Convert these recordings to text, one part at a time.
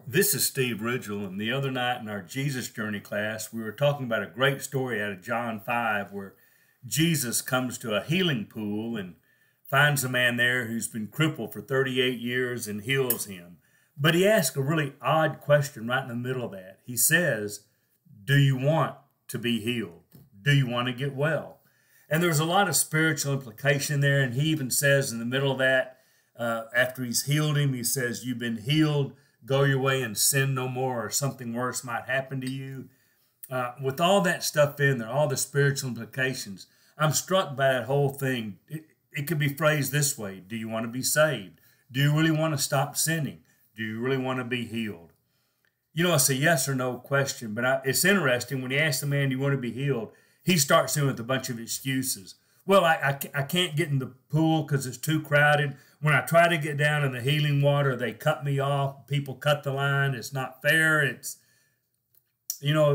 This is Steve Ridgel, and the other night in our Jesus Journey class, we were talking about a great story out of John 5 where Jesus comes to a healing pool and finds a man there who's been crippled for 38 years and heals him. But he asks a really odd question right in the middle of that. He says, do you want to be healed? Do you want to get well? And there's a lot of spiritual implication there, and he even says in the middle of that, after he's healed him, he says, you've been healed. Go your way and sin no more, or something worse might happen to you. With all that stuff in there, all the spiritual implications, I'm struck by that whole thing. It could be phrased this way. Do you want to be saved? Do you really want to stop sinning? Do you really want to be healed? You know, it's a yes or no question, but it's interesting. When he asks the man, do you want to be healed? He starts in with a bunch of excuses. Well, I can't get in the pool because it's too crowded. When I try to get down in the healing water, they cut me off. People cut the line. It's not fair.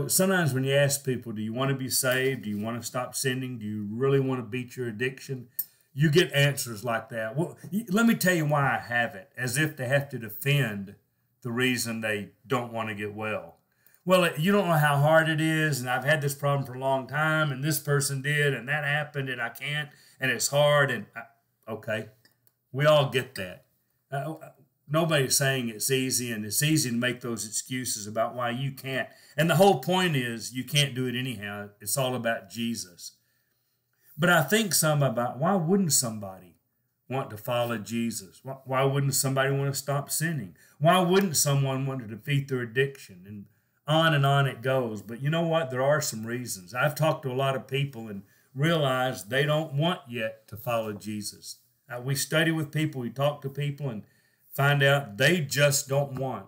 Sometimes when you ask people, do you want to be saved? Do you want to stop sinning? Do you really want to beat your addiction? You get answers like that. Well, let me tell you why I have it, as if they have to defend the reason they don't want to get well. Well, you don't know how hard it is, and I've had this problem for a long time, and this person did, and that happened, and I can't, and it's hard, okay, we all get that. Nobody's saying it's easy, and it's easy to make those excuses about why you can't. And the whole point is you can't do it anyhow. It's all about Jesus. But I think some about why wouldn't somebody want to follow Jesus? Why wouldn't somebody want to stop sinning? Why wouldn't someone want to defeat their addiction? And on it goes. But you know what? There are some reasons. I've talked to a lot of people and realized they don't want yet to follow Jesus. We study with people, we talk to people, and find out they just don't want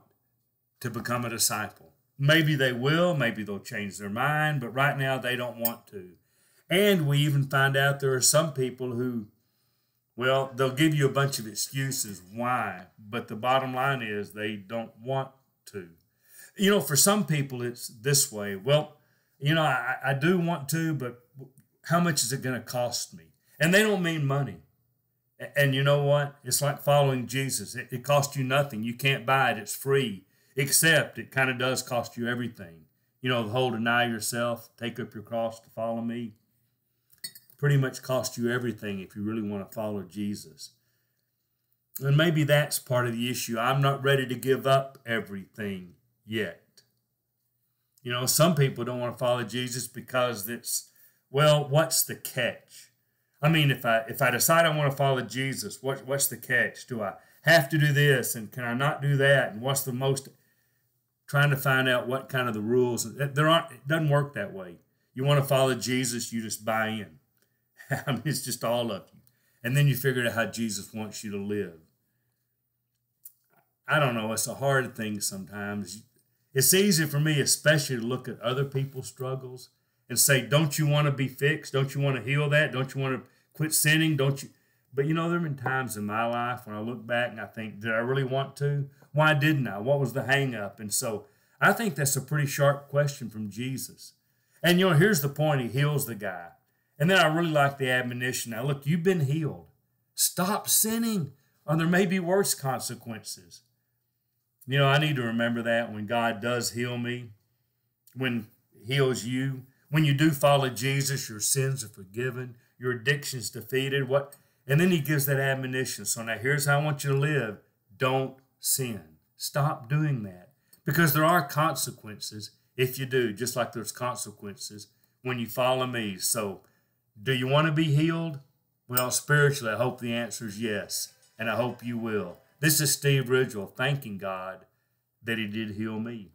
to become a disciple. Maybe they will, maybe they'll change their mind, but right now they don't want to. And we even find out there are some people who, well, they'll give you a bunch of excuses why, but the bottom line is they don't want to. You know, for some people it's this way. Well, I do want to, but how much is it going to cost me? And they don't mean money. And you know what? It's like following Jesus. It costs you nothing. You can't buy it. It's free. Except it kind of does cost you everything. You know, the whole deny yourself, take up your cross to follow me. Pretty much cost you everything if you really want to follow Jesus. And maybe that's part of the issue. I'm not ready to give up everything yet. You know, some people don't want to follow Jesus because what's the catch? I mean, if I decide I want to follow Jesus, what's the catch? Do I have to do this, and can I not do that? And what's the most? Trying to find out what kind of the rules. It doesn't work that way. You want to follow Jesus, you just buy in. I mean, it's just all of you, and then you figure out how Jesus wants you to live. I don't know. It's a hard thing sometimes. It's easy for me, especially, to look at other people's struggles and say, don't you want to be fixed? Don't you want to heal that? Don't you want to quit sinning? Don't you? But there have been times in my life when I look back and I think, did I really want to? Why didn't I? What was the hang up? And so I think that's a pretty sharp question from Jesus. And here's the point. He heals the guy. And then I really like the admonition. Now, look, you've been healed. Stop sinning, or there may be worse consequences. I need to remember that when God does heal me, when He heals you, when you do follow Jesus, your sins are forgiven, your addiction's defeated. And then He gives that admonition. So now here's how I want you to live. Don't sin. Stop doing that. Because there are consequences if you do, just like there's consequences when you follow me. So do you want to be healed? Well, spiritually, I hope the answer is yes. And I hope you will. This is Steve Ridgel thanking God that He did heal me.